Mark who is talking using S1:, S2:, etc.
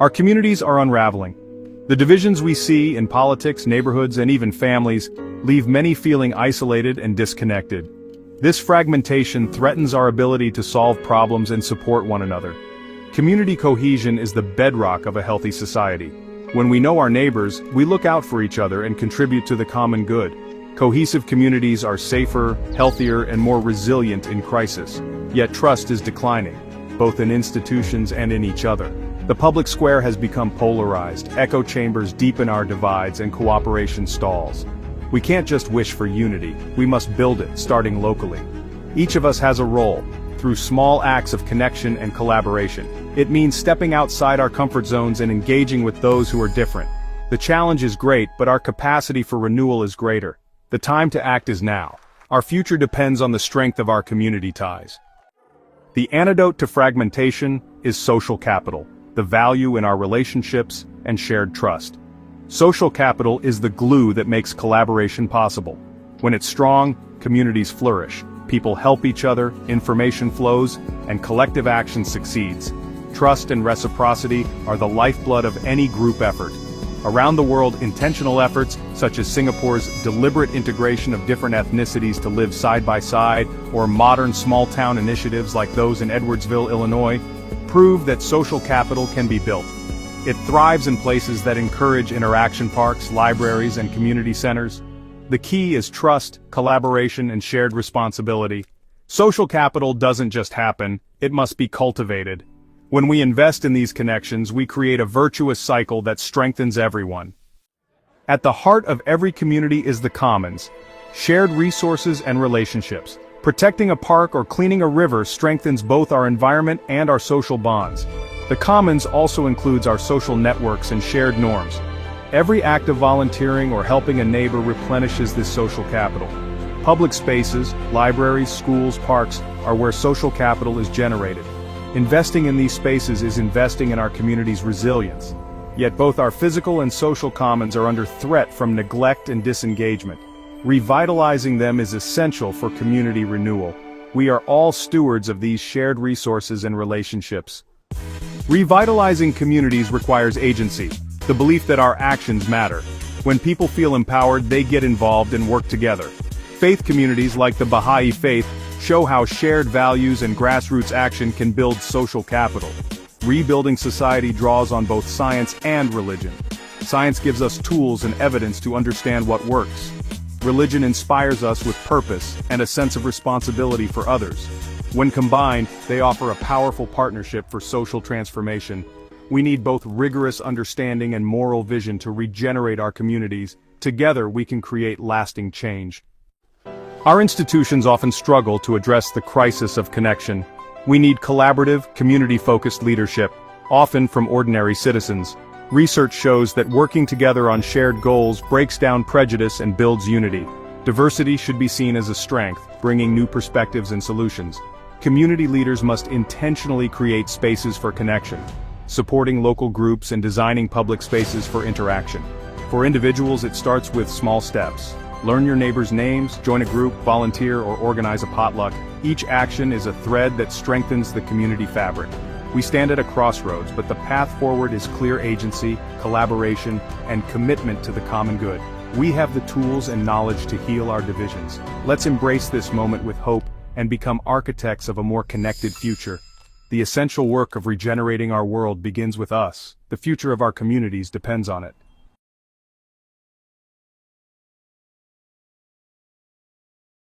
S1: Our communities are unraveling. The divisions we see in politics, neighborhoods, and even families leave many feeling isolated and disconnected. This fragmentation threatens our ability to solve problems and support one another. Community cohesion is the bedrock of a healthy society. When we know our neighbors, we look out for each other and contribute to the common good. Cohesive communities are safer, healthier, and more resilient in crisis. Yet trust is declining, both in institutions and in each other. The public square has become polarized, echo chambers deepen our divides, and cooperation stalls. We can't just wish for unity, we must build it, starting locally. Each of us has a role, through small acts of connection and collaboration. It means stepping outside our comfort zones and engaging with those who are different. The challenge is great, but our capacity for renewal is greater. The time to act is now. Our future depends on the strength of our community ties. The antidote to fragmentation is social capital, the value in our relationships and shared trust. Social capital is the glue that makes collaboration possible. When it's strong, communities flourish. People help each other, information flows, and collective action succeeds. Trust and reciprocity are the lifeblood of any group effort. Around the world, intentional efforts, such as Singapore's deliberate integration of different ethnicities to live side by side, or modern small-town initiatives like those in Edwardsville, Illinois, prove that social capital can be built. It thrives in places that encourage interaction parks, libraries, and community centers. The key is trust, collaboration, and shared responsibility. Social capital doesn't just happen, it must be cultivated. When we invest in these connections, we create a virtuous cycle that strengthens everyone. At the heart of every community is the commons, shared resources and relationships. Protecting a park or cleaning a river strengthens both our environment and our social bonds. The commons also includes our social networks and shared norms. Every act of volunteering or helping a neighbor replenishes this social capital. Public spaces, libraries, schools, parks are where social capital is generated. Investing in these spaces is investing in our community's resilience. Yet both our physical and social commons are under threat from neglect and disengagement. Revitalizing them is essential for community renewal. We are all stewards of these shared resources and relationships. Revitalizing communities requires agency, the belief that our actions matter. When people feel empowered, they get involved and work together. Faith communities like the Bahá'í Faith show how shared values and grassroots action can build social capital. Rebuilding society draws on both science and religion. Science gives us tools and evidence to understand what works. Religion inspires us with purpose and a sense of responsibility for others. When combined, they offer a powerful partnership for social transformation. We need both rigorous understanding and moral vision to regenerate our communities. Together we can create lasting change. Our institutions often struggle to address the crisis of connection. We need collaborative, community-focused leadership, often from ordinary citizens. Research shows that working together on shared goals breaks down prejudice and builds unity. Diversity should be seen as a strength, bringing new perspectives and solutions. Community leaders must intentionally create spaces for connection, supporting local groups and designing public spaces for interaction. For individuals, it starts with small steps. Learn your neighbors' names, join a group, volunteer, or organize a potluck. Each action is a thread that strengthens the community fabric. We stand at a crossroads, but the path forward is clear agency, collaboration, and commitment to the common good. We have the tools and knowledge to heal our divisions. Let's embrace this moment with hope and become architects of a more connected future. The essential work of regenerating our world begins with us. The future of our communities depends on it.